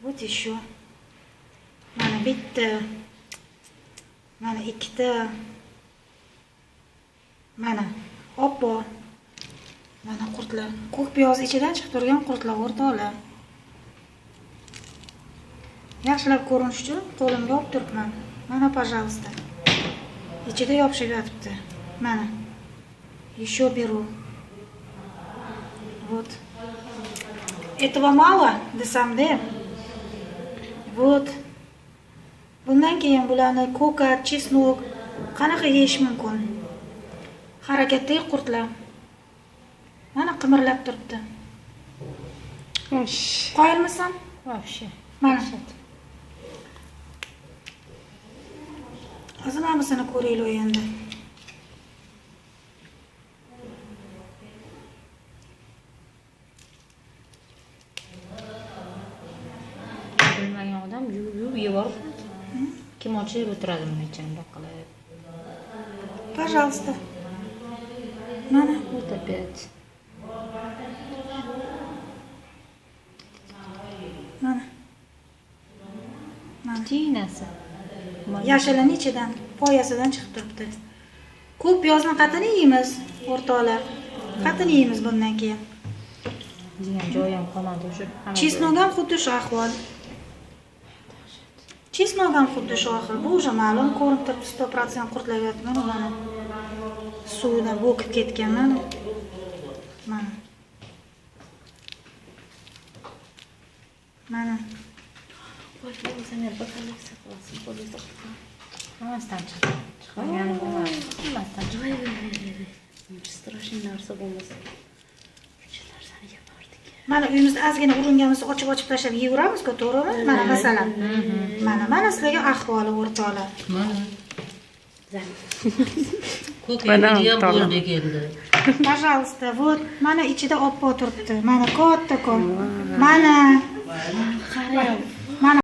Вот еще. Mana bitta. Mana ikkita. Mana oppo. Mana qurtlar. Ko'k piyoz ichidan chiqib turgan qurtlar o'rtoqlar. Yaxshilab ko'rinish uchun qo'limga olib turibman. Mana, пожалуйста. Ichida yopishib yotibdi. Mana. Еще беру. Вот. Этого мало, desam-da. Вот. Bundan keyin bularni ko'kat, chesnok qanaqa yeyish mumkin? Harakatdagi qurtlar. Mana qimirlab turibdi. Qoyilmisan? Вообще. Mana. Hozir hammasini ko'raylik endi. Bilmagan odam yuvib yuborib kim ochib o'tiradi buni ichida qilib. Пожалуйста. Mana. Вот опять. Mana. Mana. Tinasi. Yashilini ichidan, poyasidan chiqib turibdi. Ko'k piyozni qatini yeymiz, o'rtoqlar. Qatini yeymiz bundan keyin. Degan joyi ham qolmadi o'sha. Chesnok ham xuddi shu ahvol. Chesnok ham xuddi shu ahvol. Bu уже ma'lum ko'rinib turibdi, 100% qurtlayapti mana. Suvdan bo'kib ketgan mana. Mana. Mana. Voy, zamir bakalaksa qilsin, qo'lingizda qilsin. Hammasidan chiqdi. Chiqmagani bo'lmadi. Hammasidan chiqdi. Strashniy narsa bo'lmasa. Shu narsani yapardik. Mana uyimizda ozgina uringanimizni ochib tashlab yeyveramiz-ku, to'g'rimi? Mana masalan. Mana sizlarga ahvoli o'rtoqlar. Mana. Ko'k yeydigan bo'ldi keldi. Пожалуйста, вот mana ichida oppo turibdi. Mana kattakon. Mana. Qarang.